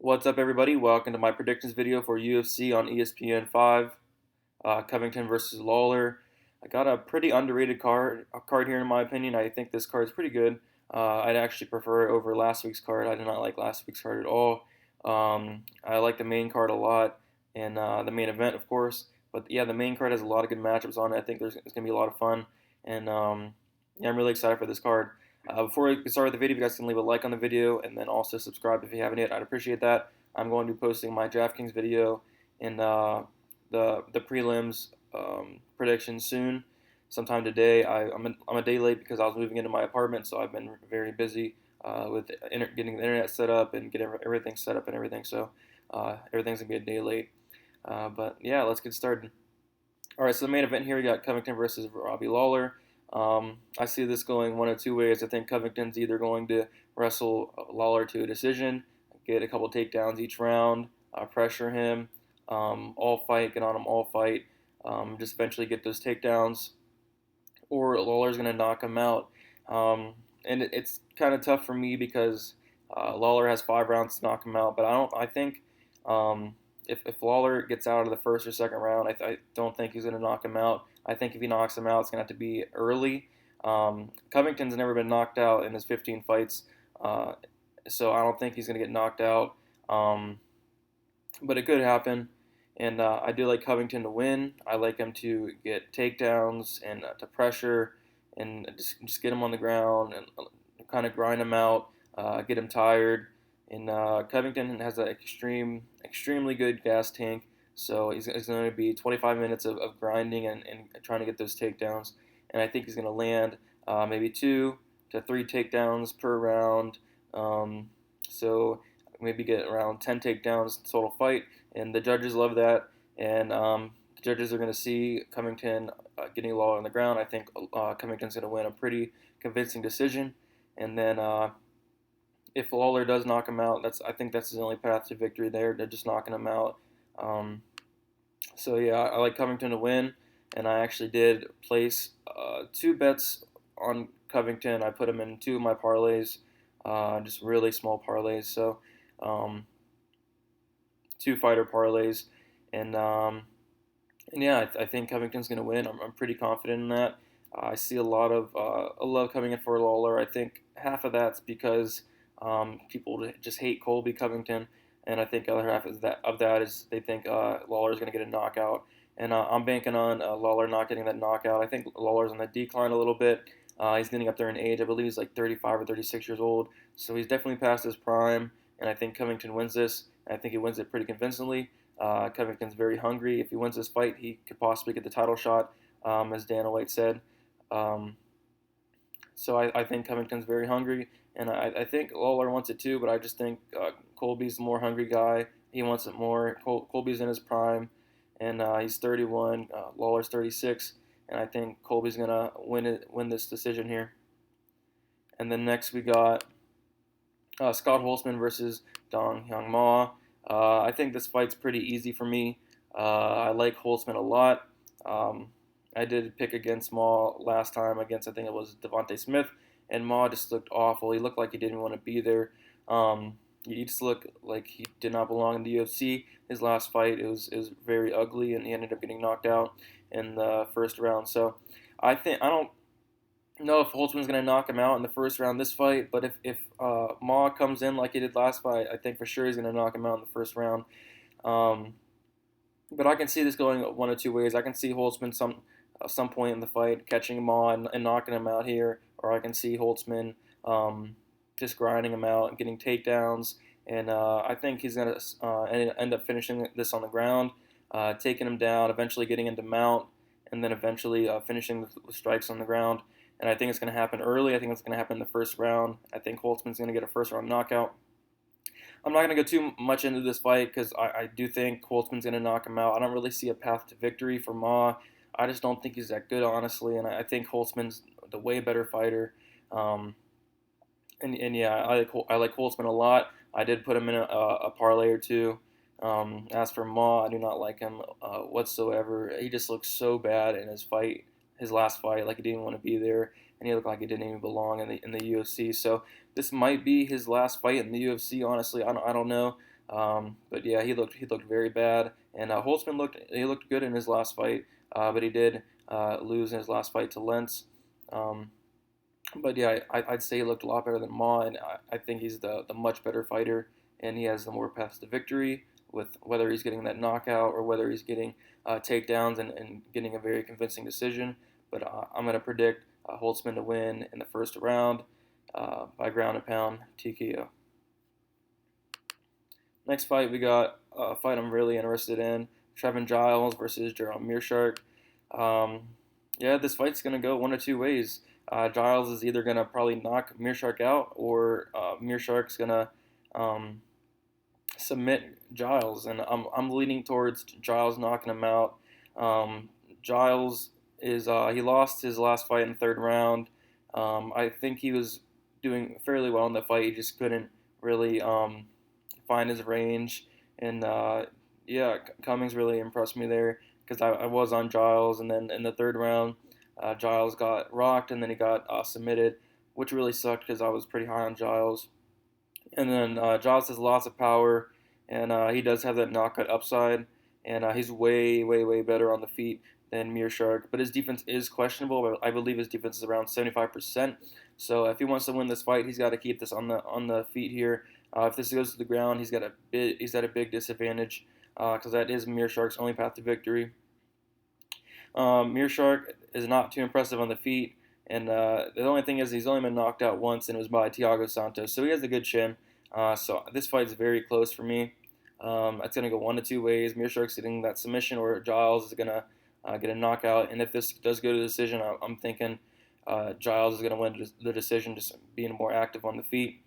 What's up, everybody? Welcome to my predictions video for UFC on ESPN 5, Covington versus Lawler. I got a pretty underrated card here in my opinion. I think this card is pretty good. I'd actually prefer it over last week's card. I did not like last week's card at all. I like the main card a lot, and the main event, of course. But yeah, the main card has a lot of good matchups on it. I think it's going to be a lot of fun, and yeah, I'm really excited for this card. Before we get started with the video, if you guys can leave a like on the video and then also subscribe if you haven't yet, I'd appreciate that. I'm going to be posting my DraftKings video and the prelims predictions soon, sometime today. I'm a day late because I was moving into my apartment, so I've been very busy with getting the internet set up and getting everything set up and everything. So everything's gonna be a day late. But yeah, let's get started. All right, so the main event here, we got Covington versus Robbie Lawler. I see this going one of two ways. I think Covington's either going to wrestle Lawler to a decision, get a couple takedowns each round, pressure him, all fight, get on him all fight, just eventually get those takedowns, or Lawler's going to knock him out. And it's kind of tough for me because Lawler has 5 rounds to knock him out, but I think if Lawler gets out of the first or second round, I don't think he's going to knock him out. I think if he knocks him out, it's going to have to be early. Covington's never been knocked out in his 15 fights, so I don't think he's going to get knocked out. But it could happen, and I do like Covington to win. I like him to get takedowns and to pressure and just get him on the ground and kind of grind him out, get him tired. And Covington has an extremely good gas tank. So it's going to be 25 minutes of grinding and trying to get those takedowns. And I think he's going to land maybe 2 to 3 takedowns per round. So maybe get around 10 takedowns total fight. And the judges love that. And the judges are going to see Covington getting Lawler on the ground. I think Covington's going to win a pretty convincing decision. And then if Lawler does knock him out, I think that's his only path to victory there. They're just knocking him out. So yeah, I like Covington to win, and I actually did place 2 bets on Covington. I put him in 2 of my parlays, just really small parlays. So 2 fighter parlays, and yeah, I think Covington's going to win. I'm pretty confident in that. I see a lot of love coming in for Lawler. I think half of that's because people just hate Colby Covington. And I think the other half of that is they think Lawler is going to get a knockout. And I'm banking on Lawler not getting that knockout. I think Lawler's on the decline a little bit. He's getting up there in age. I believe he's like 35 or 36 years old. So he's definitely past his prime. And I think Covington wins this. And I think he wins it pretty convincingly. Covington's very hungry. If he wins this fight, he could possibly get the title shot, as Dana White said. So I think Covington's very hungry, and I think Lawler wants it too, but I just think Colby's the more hungry guy. He wants it more. Colby's in his prime, and he's 31. Lawler's 36, and I think Colby's going to win this decision here. And then next we got Scott Holtzman versus Dong Hyun Ma. I think this fight's pretty easy for me. I like Holtzman a lot. I did pick against Ma last time against, I think it was Devontae Smith, and Ma just looked awful. He looked like he didn't want to be there. He just looked like he did not belong in the UFC. His last fight, it was very ugly, and he ended up getting knocked out in the first round. So I don't know if Holtzman's going to knock him out in the first round this fight, but if Ma comes in like he did last fight, I think for sure he's going to knock him out in the first round. But I can see this going one of two ways. I can see Holtzman some point in the fight catching him on and knocking him out here, or I can see Holtzman just grinding him out and getting takedowns, and I think he's going to end up finishing this on the ground, taking him down, eventually getting into mount, and then eventually finishing the strikes on the ground. And I think it's going to happen early. I think it's going to happen in the first round. I think Holtzman's going to get a first round knockout. I'm not going to go too much into this fight because I do think Holtzman's going to knock him out. I don't really see a path to victory for Ma. I just don't think he's that good, honestly, and I think Holtzman's the way better fighter. And yeah, I like Holtzman a lot. I did put him in a parlay or two. As for Ma, I do not like him whatsoever. He just looks so bad in his last fight, like he didn't want to be there, and he looked like he didn't even belong in the UFC. So this might be his last fight in the UFC. Honestly, I don't know. But yeah, he looked very bad, and Holtzman looked good in his last fight, but he did lose in his last fight to Lentz. Um, but yeah, I'd say he looked a lot better than Ma, and I think he's the much better fighter, and he has the more paths to victory with whether he's getting that knockout or whether he's getting takedowns and getting a very convincing decision. But I'm going to predict Holtzman to win in the first round by ground and pound TKO. Next fight, we got a fight I'm really interested in: TREVIN Giles versus Jerome Meerschaert. Um, yeah, this fight's gonna go one of two ways. Giles is either gonna probably knock Meerschaert out, or Meerschaert's gonna um, submit Giles, and I'm leaning towards Giles knocking him out. Giles is he lost his last fight in the third round. I think he was doing fairly well in the fight. He just couldn't really find his range, and yeah, Cummings really impressed me there because I was on Giles, and then in the third round, Giles got rocked, and then he got submitted, which really sucked because I was pretty high on Giles. And then Giles has lots of power, and he does have that knockout upside, and he's way, way, way better on the feet than Meerschaert. But his defense is questionable. But I believe his defense is around 75%. So if he wants to win this fight, he's got to keep this on the feet here. If this goes to the ground, he's at a big disadvantage because that is Meerschaert's only path to victory. Meerschaert is not too impressive on the feet, and the only thing is he's only been knocked out once, and it was by Thiago Santos. So he has a good chin. So this fight is very close for me. It's going to go one of two ways. Meerschaert's getting that submission, or Giles is going to get a knockout. And if this does go to decision, I'm thinking Giles is going to win the decision, just being more active on the feet,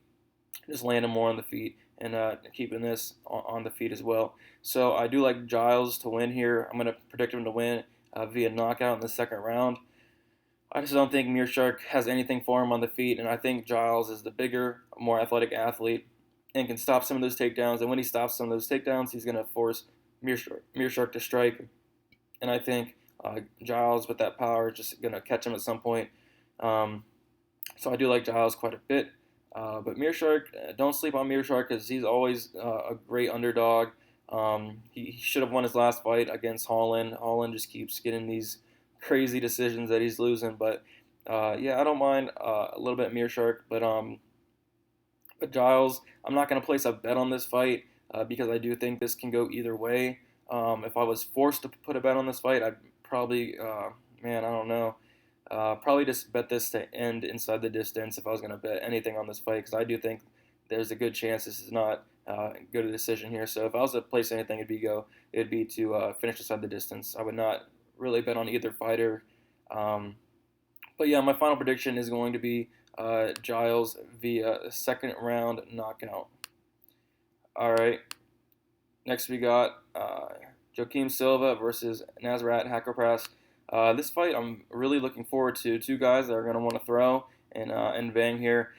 just landing more on the feet, and keeping this on the feet as well. So I do like Giles to win here. I'm going to predict him to win via knockout in the second round. I just don't think Meerschaert has anything for him on the feet, and I think Giles is the bigger, more athletic athlete and can stop some of those takedowns. And when he stops some of those takedowns, he's going to force Meerschaert to strike. And I think Giles, with that power, is just going to catch him at some point. So I do like Giles quite a bit. But Meerschaert, don't sleep on Meerschaert because he's always a great underdog. He should have won his last fight against Holland. Holland just keeps getting these crazy decisions that he's losing. But yeah, I don't mind a little bit Meerschaert. But Giles, I'm not going to place a bet on this fight because I do think this can go either way. If I was forced to put a bet on this fight, I'd probably, man, I don't know. Probably just bet this to end inside the distance if I was going to bet anything on this fight because I do think there's a good chance this is not go to decision here. So if I was to place anything, it'd be to finish inside the distance. I would not really bet on either fighter. But yeah, my final prediction is going to be Giles via second round knockout. All right. Next we got JOAQUIM Silva versus Nasrat Haqparast. This fight I'm really looking forward to. Two guys that are going to want to throw and bang here.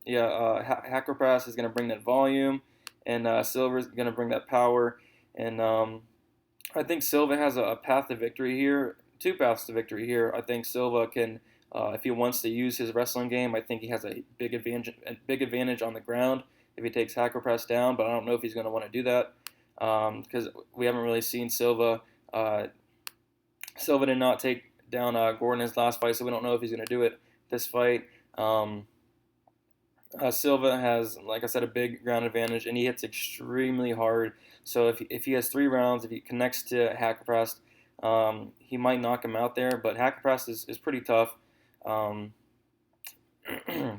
Haqparast is going to bring that volume, and Silva is going to bring that power. And I think Silva has a path to victory here, two paths to victory here. I think Silva can, if he wants to use his wrestling game, I think he has a big advantage on the ground if he takes Haqparast down. But I don't know if he's going to want to do that because we haven't really seen Silva. Silva did not take down Gordon in his last fight, so we don't know if he's going to do it this fight. Silva has, like I said, a big ground advantage, and he hits extremely hard. So if he has 3 rounds, if he connects to Haqparast, he might knock him out there. But Haqparast is pretty tough. But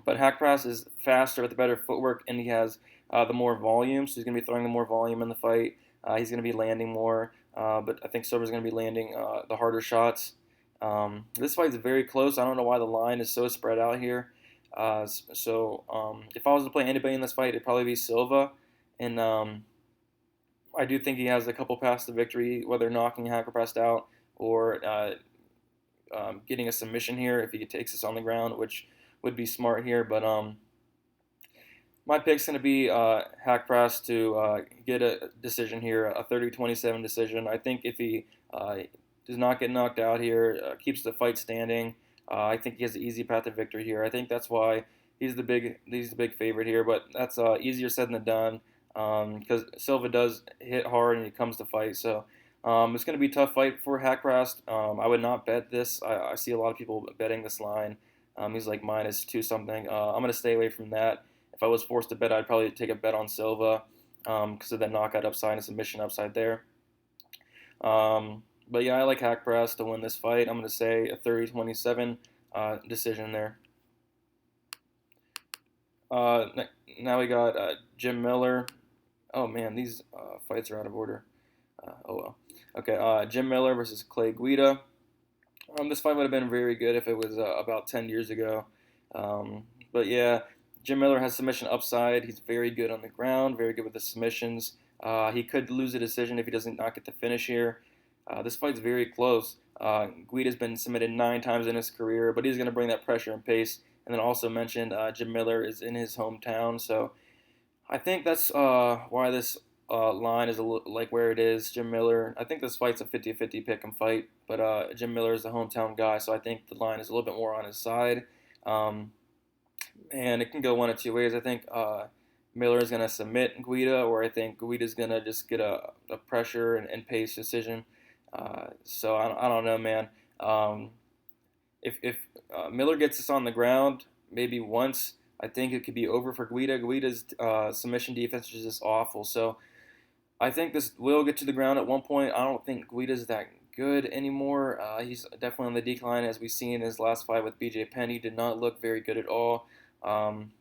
Haqparast is faster with the better footwork, and he has the more volume. So he's going to be throwing the more volume in the fight. He's going to be landing more. But I think Silva's going to be landing the harder shots. This fight is very close. I don't know why the line is so spread out here. If I was to play anybody in this fight, it'd probably be Silva. And I do think he has a couple paths to victory, whether knocking Haqparast out or getting a submission here if he takes this on the ground, which would be smart here. But my pick's going to be Haqparast to get a decision here, a 30-27 decision. I think if he does not get knocked out here, keeps the fight standing, I think he has an easy path to victory here. I think that's why he's the big favorite here, but that's easier said than done. because Silva does hit hard and he comes to fight. So it's going to be a tough fight for Hackrast. I would not bet this. I see a lot of people betting this line. He's like -2 something. I'm going to stay away from that. If I was forced to bet, I'd probably take a bet on Silva because of that knockout upside and submission upside there. But yeah, I like Hackrast to win this fight. I'm going to say a 30-27 decision there. Now we got Jim Miller. Oh man, these fights are out of order. Oh well. Okay, Jim Miller versus Clay Guida. This fight would have been very good if it was about 10 years ago. But yeah, Jim Miller has submission upside. He's very good on the ground, very good with the submissions. He could lose a decision if he doesn't not get the finish here. This fight's very close. Guida's been submitted 9 times in his career, but he's going to bring that pressure and pace. And then also mentioned Jim Miller is in his hometown, so I think that's why this line is like where it is. Jim Miller, I think this fight's a 50-50 pick 'em fight, but Jim Miller is the hometown guy, so I think the line is a little bit more on his side. Um, and it can go one of two ways. I think Miller is going to submit Guida, or I think Guida's going to just get a pressure and pace decision. So I don't know, man. If Miller gets this on the ground, maybe once, I think it could be over for Guida. Guida's submission defense is just awful. So I think this will get to the ground at one point. I don't think Guida's that good anymore. He's definitely on the decline, as we see in his last fight with BJ Penn. He did not look very good at all. And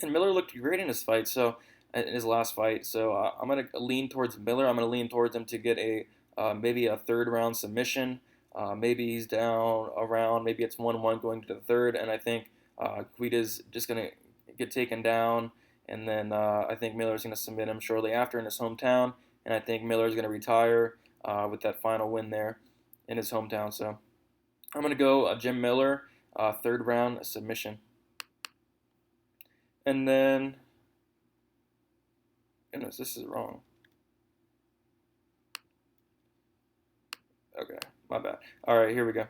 Miller looked great in his fight, so in his last fight. So I'm going to lean towards Miller. I'm going to lean towards him to get a maybe a third round submission. Maybe he's down around, maybe it's 1-1 going to the third, and I think Guida's just going to get taken down, and then I think Miller's going to submit him shortly after in his hometown, and I think Miller's going to retire with that final win there in his hometown. So I'm going to go Jim Miller, third round submission. And then, goodness, this is wrong. Okay, my bad. All right, here we go.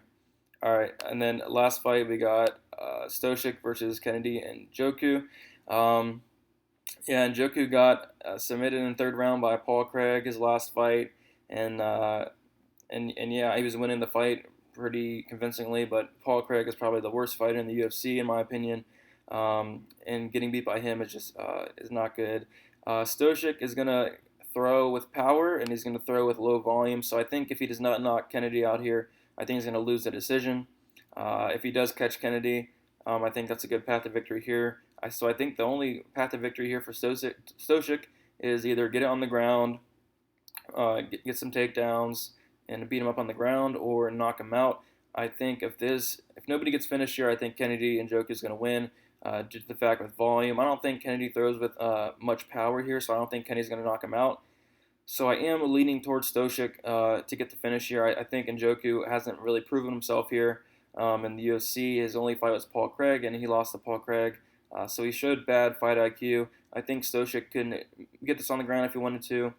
All right, and then last fight we got Stoshik versus Kennedy and Njoku. Yeah, and Njoku got submitted in the third round by Paul Craig his last fight, and yeah, he was winning the fight pretty convincingly. But Paul Craig is probably the worst fighter in the UFC in my opinion, and getting beat by him is just is not good. Stoshik is gonna throw with power, and he's going to throw with low volume. So I think if he does not knock Kennedy out here, I think he's going to lose the decision. If he does catch Kennedy, I think that's a good path to victory here. So I think the only path to victory here for Stoshik is either get it on the ground, get some takedowns, and beat him up on the ground, or knock him out. I think if nobody gets finished here, I think Kennedy and Njoku is going to win. Due to the fact with volume, I don't think Kennedy throws with much power here, so I don't think Kennedy's going to knock him out. So I am leaning towards Stoshik to get the finish here. I think Njoku hasn't really proven himself here in the UFC. His only fight was Paul Craig, and he lost to Paul Craig. So he showed bad fight IQ. I think Stoshik can get this on the ground if he wanted to,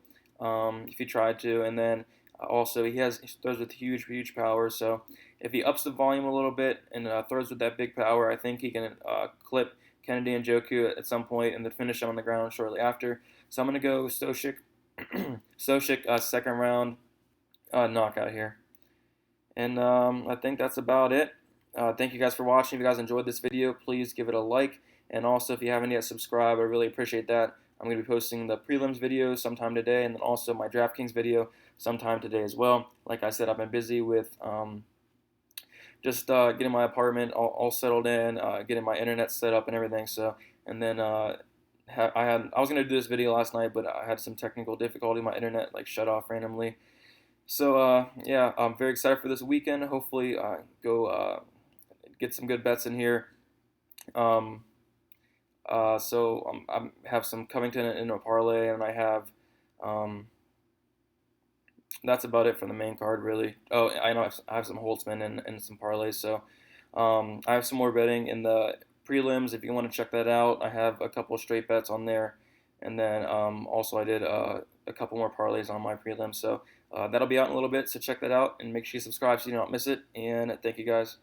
if he tried to, and then also he throws with huge power. So if he ups the volume a little bit and throws with that big power, I think he can clip Kennedy and Njoku at some point and then finish him on the ground shortly after. So I'm going to go Stoshik, second round knockout here. And I think that's about it. Thank you guys for watching. If you guys enjoyed this video, please give it a like. And also, if you haven't yet subscribed, I really appreciate that. I'm going to be posting the prelims video sometime today, and then also my DraftKings video sometime today as well. Like I said, I've been busy with just getting my apartment all settled in, getting my internet set up and everything. So, and then I was going to do this video last night, but I had some technical difficulty. My internet like shut off randomly. So yeah, I'm very excited for this weekend. Hopefully, go get some good bets in here. So I have some Covington in a parlay, and I have that's about it for the main card, really. Oh, I know I have some Holtzman and some parlays. So I have some more betting in the prelims. If you want to check that out, I have a couple of straight bets on there, and then also I did a couple more parlays on my prelims. So that'll be out in a little bit. So check that out and make sure you subscribe so you don't miss it. And thank you guys.